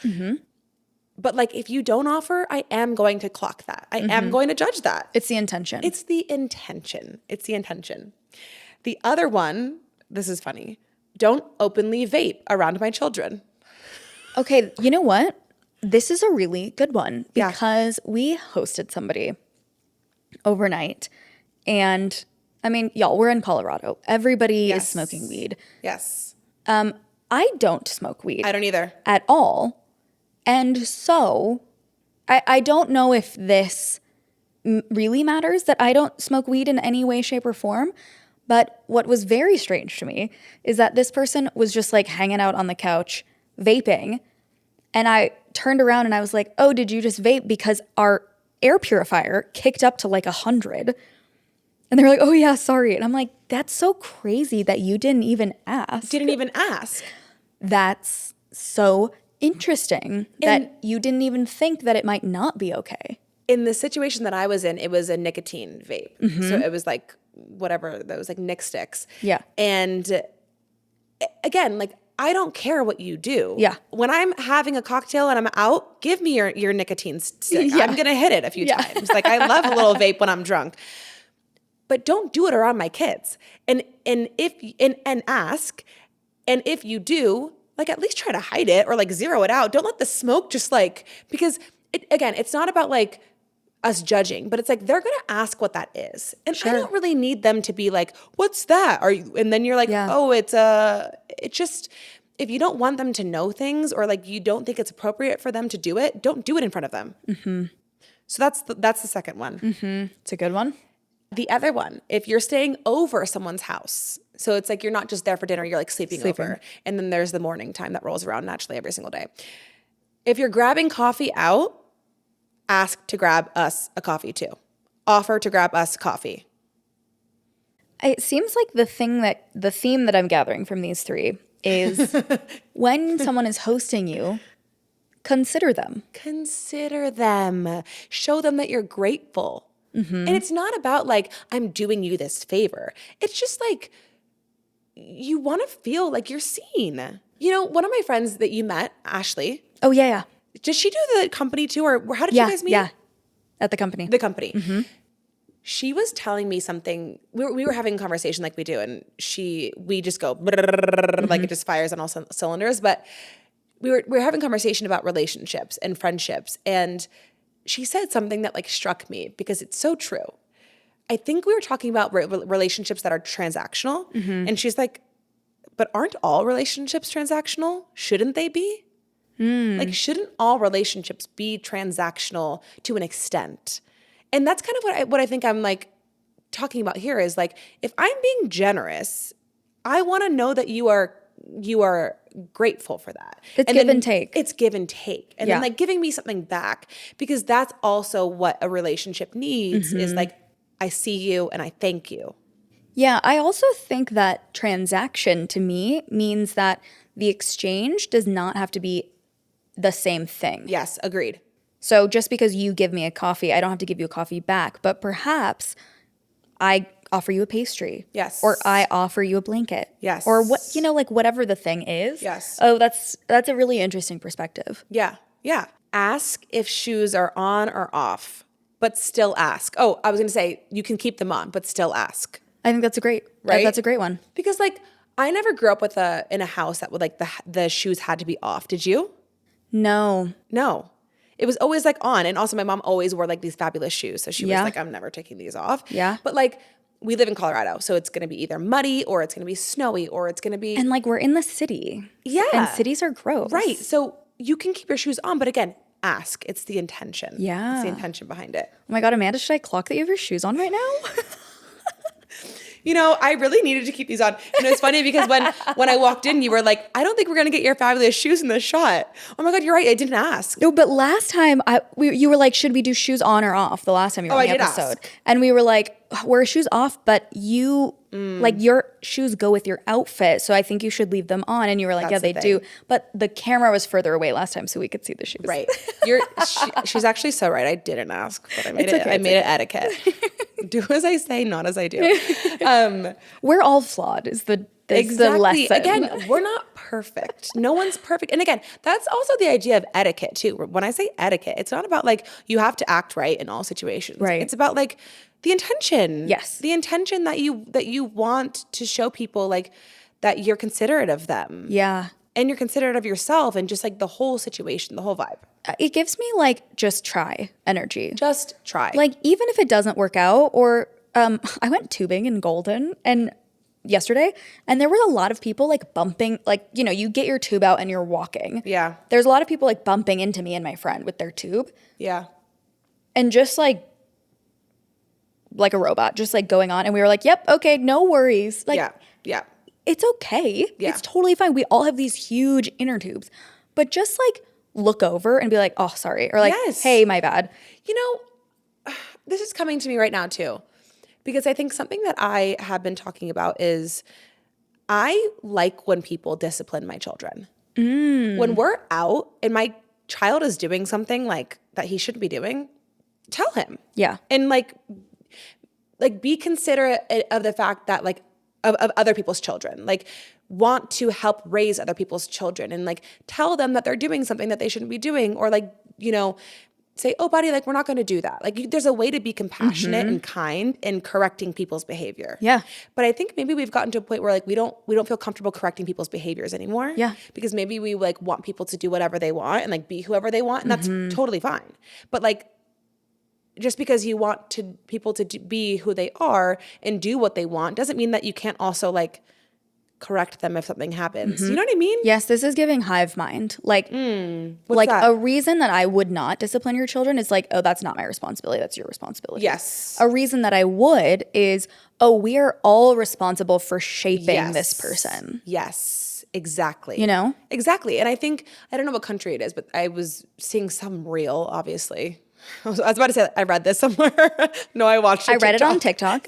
But like, if you don't offer, I am going to clock that. I am going to judge that. It's the intention. It's the intention. It's the intention. The other one, this is funny. Don't openly vape around my children. Okay. You know what? This is a really good one because we hosted somebody overnight and I mean, y'all, we're in Colorado. Everybody is smoking weed. Yes. I don't smoke weed. I don't either. At all. And so I don't know if this really matters that I don't smoke weed in any way, shape, or form. But what was very strange to me is that this person was just like hanging out on the couch vaping. And I turned around and I was like, oh, did you just vape? Because our air purifier kicked up to like 100. And they were like, oh yeah, sorry. And I'm like, that's so crazy that you didn't even ask. Didn't even ask. That's so interesting that you didn't even think that it might not be okay. In the situation that I was in, it was a nicotine vape. So it was like whatever, those like Nick sticks. Yeah. And again, like, I don't care what you do. Yeah. When I'm having a cocktail and I'm out, give me your nicotine stick. Yeah. I'm going to hit it a few times. Like I love a little vape when I'm drunk. But don't do it around my kids. And ask. And if you do, like at least try to hide it or like zero it out. Don't let the smoke just like, because it's not about like us judging, but it's like they're going to ask what that is. And I don't really need them to be like, what's that? And then you're like, oh, it's just, if you don't want them to know things or like you don't think it's appropriate for them to do it, don't do it in front of them. So that's the second one. It's a good one. The other one, if you're staying over someone's house, so it's like you're not just there for dinner, you're like sleeping over. And then there's the morning time that rolls around naturally every single day. If you're grabbing coffee out, ask to grab us a coffee too. Offer to grab us coffee. It seems like the theme that I'm gathering from these three is when someone is hosting you, consider them. Consider them. Show them that you're grateful. And it's not about like, I'm doing you this favor. It's just like, you want to feel like you're seen. You know, one of my friends that you met, Ashley. Oh, yeah. Did she do the company too? Or how did you guys meet? Yeah. At the company. The company. She was telling me something. We were having a conversation like we do, and we just go like it just fires on all cylinders. But we were having a conversation about relationships and friendships, and she said something that like struck me because it's so true. I think we were talking about relationships that are transactional, and she's like, "But aren't all relationships transactional? Shouldn't they be? Like, shouldn't all relationships be transactional to an extent?" And that's kind of what I think I'm like talking about here is like, if I'm being generous, I want to know that you are grateful for that. It's give and take. It's give and take. And then like giving me something back, because that's also what a relationship needs is like, I see you and I thank you. Yeah, I also think that transaction to me means that the exchange does not have to be the same thing. Yes, agreed. So just because you give me a coffee, I don't have to give you a coffee back. But perhaps I offer you a pastry. Yes. Or I offer you a blanket. Yes. Or what, you know, like whatever the thing is. Yes. Oh, that's a really interesting perspective. Yeah. Yeah. Ask if shoes are on or off, but still ask. Oh, I was going to say you can keep them on, but still ask. I think that's a great one. Because like I never grew up in a house that would like the shoes had to be off. Did you? No. It was always like on. And also my mom always wore like these fabulous shoes. So she was like, I'm never taking these off. Yeah. But like we live in Colorado. So it's going to be either muddy or it's going to be snowy or it's going to be. And like we're in the city. Yeah. And cities are gross. Right. So you can keep your shoes on. But again, ask. It's the intention. Yeah. It's the intention behind it. Oh my God, Amanda, should I clock that you have your shoes on right now? You know, I really needed to keep these on. And it's funny because when I walked in, you were like, I don't think we're going to get your fabulous shoes in the shot. Oh my God, you're right. I didn't ask. No, but last time you were like, should we do shoes on or off the last time you were on the episode? Ask. And we were like, wear shoes off, but you, like your shoes go with your outfit. So I think you should leave them on. And you were like, That's yeah, they do. But the camera was further away last time so we could see the shoes. Right. She's actually so right. I didn't ask, but I made it etiquette. Do as I say, not as I do. We're all flawed is the Exactly. lesson. Again, we're not perfect. No one's perfect. And again, that's also the idea of etiquette too. When I say etiquette, it's not about like you have to act right in all situations. Right. It's about like the intention. Yes. The intention that you want to show people like that you're considerate of them. Yeah. And you're considerate of yourself and just like the whole situation, the whole vibe. It gives me like just try energy. Just try. Like even if it doesn't work out or I went tubing in Golden and yesterday and there were a lot of people like bumping, like, you know, you get your tube out and you're walking. Yeah. There's a lot of people like bumping into me and my friend with their tube. Yeah. And just like a robot, just like going on. And we were like, yep, okay, no worries. Like, yeah. It's okay. Yeah. It's totally fine. We all have these huge inner tubes. But just like look over and be like, oh, sorry. Or like, hey, my bad. You know, this is coming to me right now too. Because I think something that I have been talking about is I like when people discipline my children. When we're out and my child is doing something like that he shouldn't be doing, tell him. Yeah. And like be considerate of the fact that like of other people's children. Like want to help raise other people's children and like tell them that they're doing something that they shouldn't be doing, or like, you know, say, oh, buddy, like we're not going to do that. Like there's a way to be compassionate and kind in correcting people's behavior. Yeah. But I think maybe we've gotten to a point where like we don't feel comfortable correcting people's behaviors anymore. Yeah. Because maybe we like want people to do whatever they want and like be whoever they want, and that's totally fine. But like just because you want people to be who they are and do what they want doesn't mean that you can't also like correct them if something happens. You know what I mean? Yes, this is giving hive mind. Like, What's that? a reason that I would not discipline your children is like, oh, that's not my responsibility. That's your responsibility. Yes. A reason that I would is, oh, we are all responsible for shaping this person. Yes, exactly. You know? Exactly. And I think, I don't know what country it is, but I was seeing some reel, obviously. I was about to say, I read this somewhere. No, I watched it. I read it on TikTok.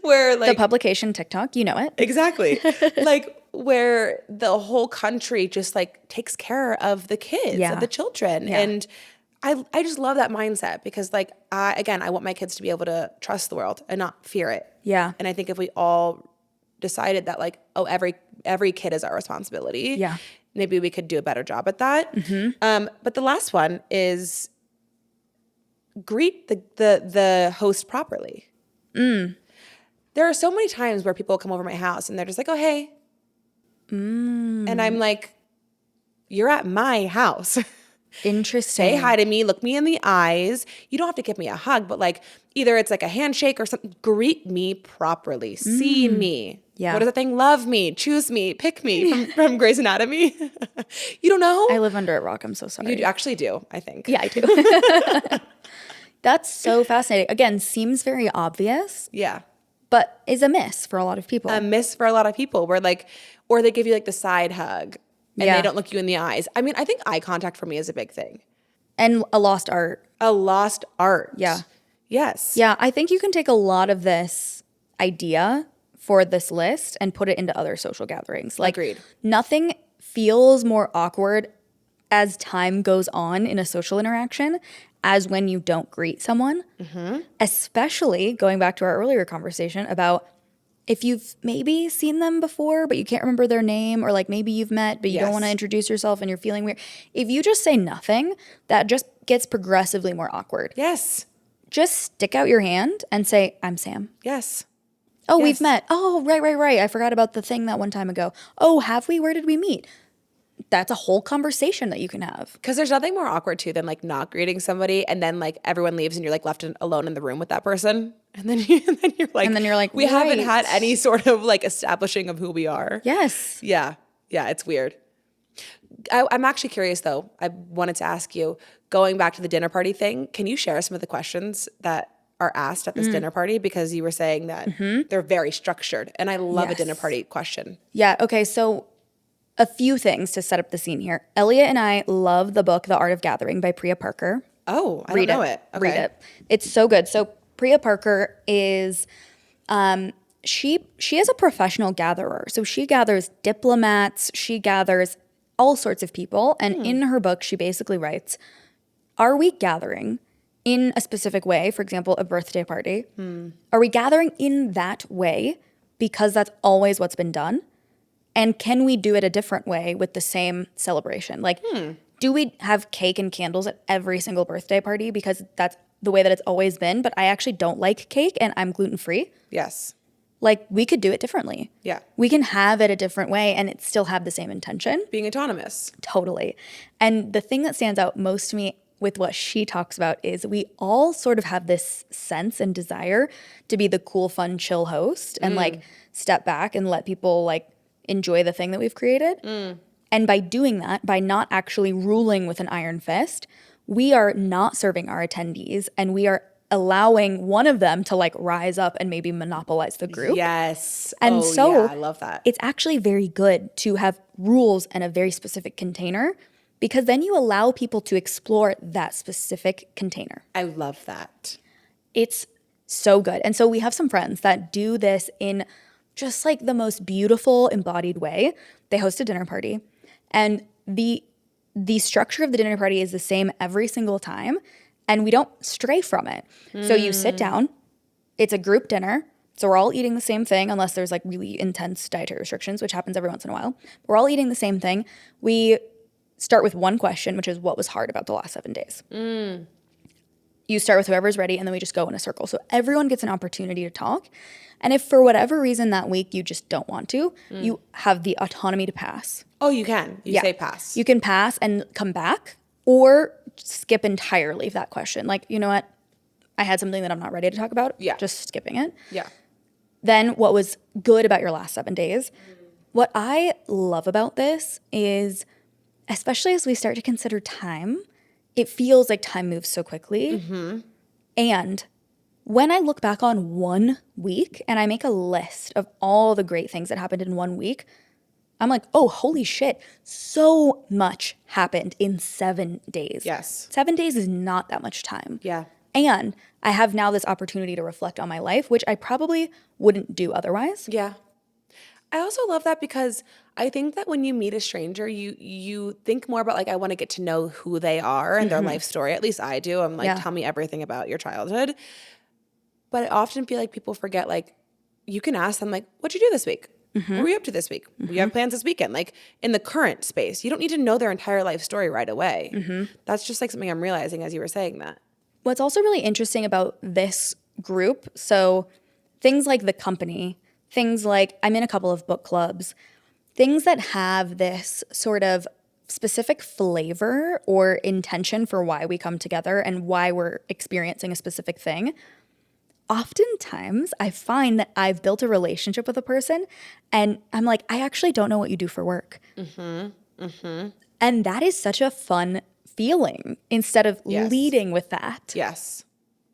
Where like the publication TikTok, you know it. Exactly. Like where the whole country just like takes care of the kids, of the children. Yeah. And I just love that mindset because like, I want my kids to be able to trust the world and not fear it. Yeah. And I think if we all decided that like, oh, every kid is our responsibility. Yeah. Maybe we could do a better job at that. But the last one is greet the host properly. There are so many times where people come over my house and they're just like, oh, hey. And I'm like, you're at my house. Interesting. Say hi to me, look me in the eyes. You don't have to give me a hug, but like either it's like a handshake or something. Greet me properly. See me. Yeah. What is that thing? Love me, choose me, pick me from Grey's Anatomy. You don't know? I live under a rock. I'm so sorry. You actually do, I think. Yeah, I do. That's so fascinating. Again, seems very obvious. Yeah. But is a miss for a lot of people. A miss for a lot of people where like, or they give you like the side hug and Yeah. they don't look you in the eyes. I mean, I think eye contact for me is a big thing. And a lost art. A lost art. Yeah. Yes. Yeah, I think you can take a lot of this idea for this list and put it into other social gatherings. Like, Agreed. Nothing feels more awkward as time goes on in a social interaction as when you don't greet someone. Especially going back to our earlier conversation about if you've maybe seen them before, but you can't remember their name, or like maybe you've met, but you don't want to introduce yourself and you're feeling weird. If you just say nothing, that just gets progressively more awkward. Yes. Just stick out your hand and say, I'm Sam. Yes. Oh, Yes. we've met. Oh, right. I forgot about the thing that one time ago. Oh, have we? Where did we meet? That's a whole conversation that you can have. Because there's nothing more awkward too than like not greeting somebody and then like everyone leaves and you're like left alone in the room with that person. And then you're like, we haven't right. had any sort of like establishing of who we are. Yes. Yeah. Yeah. It's weird. I'm actually curious though. I wanted to ask you, going back to the dinner party thing, can you share some of the questions that are asked at this dinner party? Because you were saying that they're very structured and I love a dinner party question. Yeah. Okay. So a few things to set up the scene here. Elliot and I love the book, The Art of Gathering by Priya Parker. Oh, I don't know it. Okay. Read it. It's so good. So Priya Parker is, she is a professional gatherer. So she gathers diplomats, she gathers all sorts of people. And in her book, she basically writes, are we gathering in a specific way? For example, a birthday party. Are we gathering in that way because that's always what's been done? And can we do it a different way with the same celebration? Like, do we have cake and candles at every single birthday party because that's the way that it's always been? But I actually don't like cake and I'm gluten-free. Yes. Like, we could do it differently. Yeah. We can have it a different way and it still have the same intention. Being autonomous. Totally. And the thing that stands out most to me with what she talks about is we all sort of have this sense and desire to be the cool, fun, chill host and like step back and let people like enjoy the thing that we've created. And by doing that, by not actually ruling with an iron fist, we are not serving our attendees and we are allowing one of them to like rise up and maybe monopolize the group. Yes. And so yeah, I love that. It's actually very good to have rules and a very specific container because then you allow people to explore that specific container. I love that. It's so good. And so we have some friends that do this in just like the most beautiful embodied way. They host a dinner party and the structure of the dinner party is the same every single time and we don't stray from it. So you sit down, it's a group dinner. So we're all eating the same thing unless there's like really intense dietary restrictions, which happens every once in a while. We're all eating the same thing. We start with one question, which is what was hard about the last 7 days. You start with whoever's ready and then we just go in a circle. So everyone gets an opportunity to talk. And if for whatever reason that week you just don't want to, you have the autonomy to pass. Oh, you can. You say pass. You can pass and come back or skip entirely that question. Like, you know what? I had something that I'm not ready to talk about. Yeah. Just skipping it. Yeah. Then what was good about your last 7 days? What I love about this is, especially as we start to consider time, it feels like time moves so quickly. And when I look back on 1 week and I make a list of all the great things that happened in 1 week, I'm like, oh, holy shit, so much happened in 7 days. Yes. 7 days is not that much time. Yeah. And I have now this opportunity to reflect on my life, which I probably wouldn't do otherwise. Yeah. I also love that because I think that when you meet a stranger, you think more about like, I want to get to know who they are and their life story. At least I do. I'm like, tell me everything about your childhood. But I often feel like people forget like, you can ask them like, what'd you do this week? What were you up to this week? You have plans this weekend? Like in the current space, you don't need to know their entire life story right away. That's just like something I'm realizing as you were saying that. What's also really interesting about this group, so things like the company, things like I'm in a couple of book clubs, things that have this sort of specific flavor or intention for why we come together and why we're experiencing a specific thing. Oftentimes, I find that I've built a relationship with a person and I'm like, I actually don't know what you do for work. And that is such a fun feeling instead of leading with that. Yes.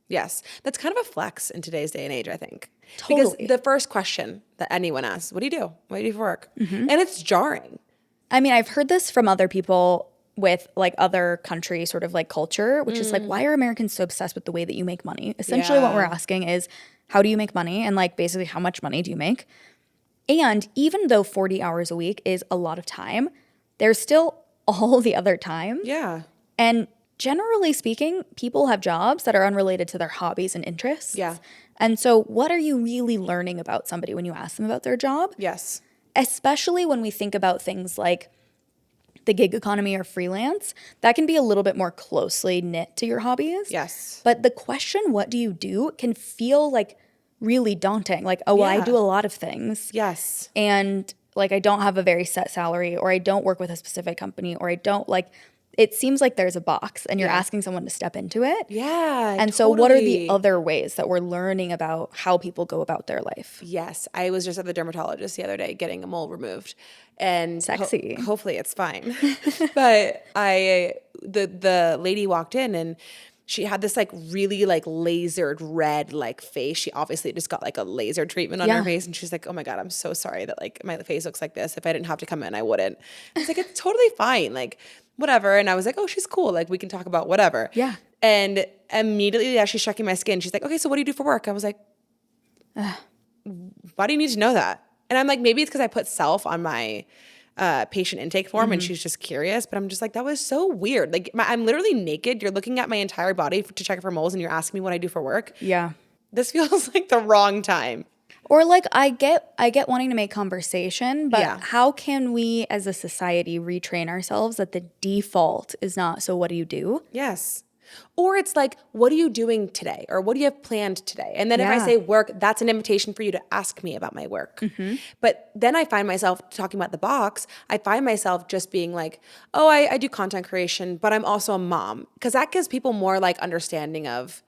Yes. That's kind of a flex in today's day and age, I think. Totally. Because the first question that anyone asks, what do you do? What do you do for work? And it's jarring. I mean, I've heard this from other people with like other country sort of like culture, which is like, why are Americans so obsessed with the way that you make money? Essentially what we're asking is, how do you make money? And like basically how much money do you make? And even though 40 hours a week is a lot of time, there's still all the other time. Yeah. And generally speaking, people have jobs that are unrelated to their hobbies and interests. Yeah. And so what are you really learning about somebody when you ask them about their job? Yes. Especially when we think about things like the gig economy or freelance, that can be a little bit more closely knit to your hobbies. Yes. But the question, what do you do, can feel like really daunting. Like, oh, well, I do a lot of things. Yes. And like, I don't have a very set salary, or I don't work with a specific company, or I don't like, it seems like there's a box and you're asking someone to step into it. Yeah. And so what are the other ways that we're learning about how people go about their life? Yes. I was just at the dermatologist the other day getting a mole removed. And Sexy. Hopefully it's fine. But the lady walked in and she had this like really like lasered red like face. She obviously just got like a laser treatment on her face. And she's like, oh my God, I'm so sorry that like my face looks like this. If I didn't have to come in, I wouldn't. I was like, it's totally fine. Like whatever. And I was like, oh, she's cool. Like we can talk about whatever. Yeah. And immediately as she's checking my skin, she's like, okay, so what do you do for work? I was like, why do you need to know that? And I'm like, maybe it's because I put self on my patient intake form and she's just curious. But I'm just like, that was so weird. Like I'm literally naked. You're looking at my entire body to check for moles and you're asking me what I do for work. Yeah. This feels like the wrong time. Or like I get wanting to make conversation, but Yeah. how can we as a society retrain ourselves that the default is not, so what do you do? Yes. Or it's like, what are you doing today? Or what do you have planned today? And then if I Yeah. say work, that's an invitation for you to ask me about my work. But then I find myself talking about the box. I find myself just being like, oh, I do content creation, but I'm also a mom. Because that gives people more like understanding of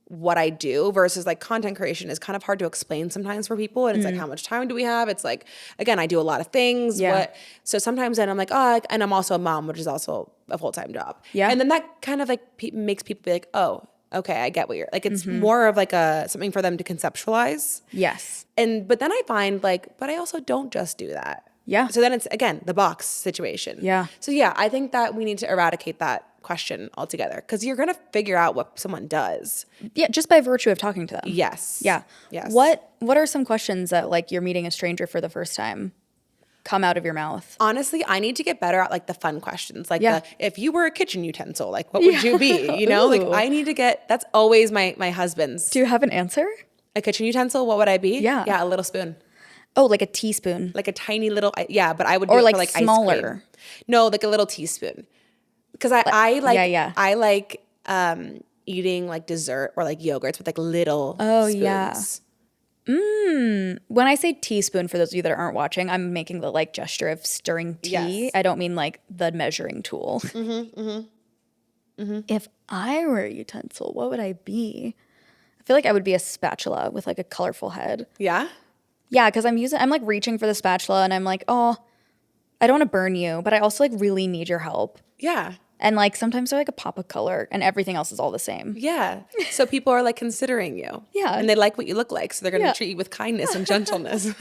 what I do versus like content creation is kind of hard to explain sometimes for people. And it's like, how much time do we have? It's like, again, I do a lot of things. Yeah. So sometimes then I'm like, oh, and I'm also a mom, which is also a full-time job. Yeah. And then that kind of like makes people be like, oh, okay, I get what you're like. It's more of like something for them to conceptualize. Yes. But then I find like, but I also don't just do that. Yeah. So then it's again the box situation. Yeah. So yeah, I think that we need to eradicate that question altogether because you're gonna figure out what someone does. Yeah, just by virtue of talking to them. Yes. Yeah. Yes. What are some questions that like you're meeting a stranger for the first time come out of your mouth? Honestly, I need to get better at like the fun questions. Like if you were a kitchen utensil, like what would you be? You know, like I need to that's always my husband's. Do you have an answer? A kitchen utensil, what would I be? Yeah. Yeah, a little spoon. Oh, like a teaspoon. Like a tiny little, but I would do Or it like for like smaller. ice cream. No, like a little teaspoon. Because I like eating like dessert or like yogurts with like little spoons. Yeah. When I say teaspoon, for those of you that aren't watching, I'm making the like gesture of stirring tea. Yes. I don't mean like the measuring tool. If I were a utensil, what would I be? I feel like I would be a spatula with like a colorful head. Yeah? Yeah, because I'm like reaching for the spatula and I'm like, oh, I don't want to burn you, but I also like really need your help. Yeah. And like sometimes they're like a pop of color and everything else is all the same. Yeah. So people are like considering you. Yeah. And they like what you look like. So they're going to treat you with kindness and gentleness.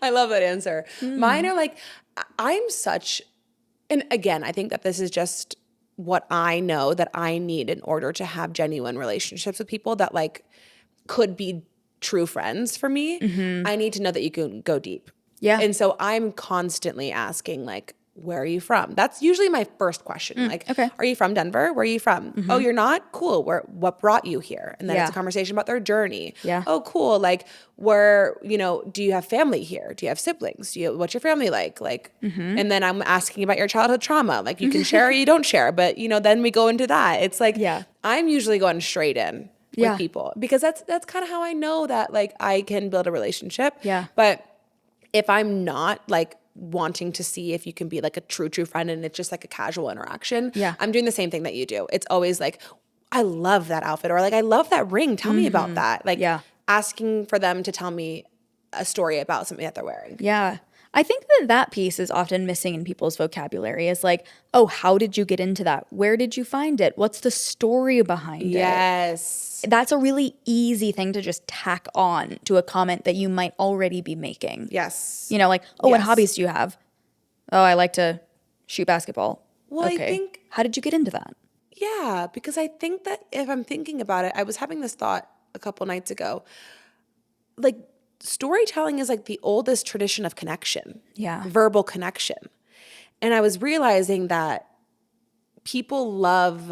I love that answer. Mine are like, and again, I think that this is just what I know that I need in order to have genuine relationships with people that like could be true friends for me. I need to know that you can go deep. Yeah. And so I'm constantly asking like, where are you from? That's usually my first question. Like, okay. Are you from Denver? Where are you from? Oh, you're not? Cool. What brought you here? And then it's a conversation about their journey. Yeah. Oh, cool. Like, where, do you have family here? Do you have siblings? What's your family like? Like, and then I'm asking about your childhood trauma. Like, you can share or you don't share, but then we go into that. It's like, I'm usually going straight in with people because that's kind of how I know that like I can build a relationship. Yeah. But if I'm not like wanting to see if you can be like a true friend and it's just like a casual interaction, I'm doing the same thing that you do. It's always like, I love that outfit, or like, I love that ring. Tell me about that. Like asking for them to tell me a story about something that they're wearing. Yeah. I think that piece is often missing in people's vocabulary is like, oh, how did you get into that? Where did you find it? What's the story behind it? Yes. That's a really easy thing to just tack on to a comment that you might already be making. Yes. Like, oh, what hobbies do you have? Oh, I like to shoot basketball. Well, okay. I think. How did you get into that? Yeah, because I think that if I'm thinking about it, I was having this thought a couple nights ago. Like, storytelling is like the oldest tradition of connection. Yeah. Verbal connection. And I was realizing that people love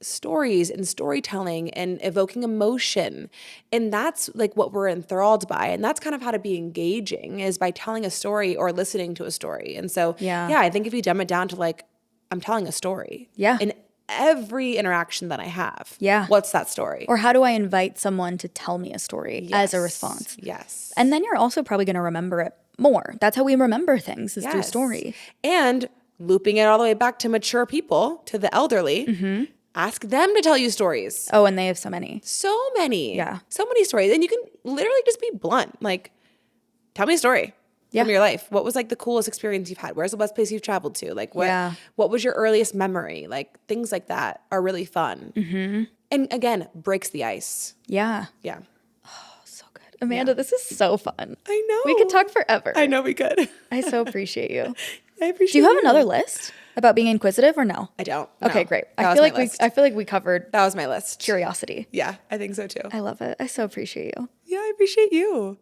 stories and storytelling and evoking emotion. And that's like what we're enthralled by. And that's kind of how to be engaging is by telling a story or listening to a story. And so, I think if you dumb it down to like, I'm telling a story. Yeah. In every interaction that I have. Yeah. What's that story? Or how do I invite someone to tell me a story as a response? Yes. And then you're also probably going to remember it more. That's how we remember things is through story. And looping it all the way back to mature people, to the elderly, ask them to tell you stories. Oh, and they have so many. So many. Yeah. So many stories. And you can literally just be blunt. Like, tell me a story from your life. What was like the coolest experience you've had? Where's the best place you've traveled to? Like, what was your earliest memory? Like, things like that are really fun. And again, breaks the ice. Yeah. Yeah. So good. Amanda, this is so fun. I know. We could talk forever. I know we could. I so appreciate you. I appreciate Do you have another list about being inquisitive or no? I don't. Okay, no. great. That I was feel my like list. I feel like we covered That was my list. curiosity. Yeah, I think so too. I love it. I so appreciate you. Yeah, I appreciate you.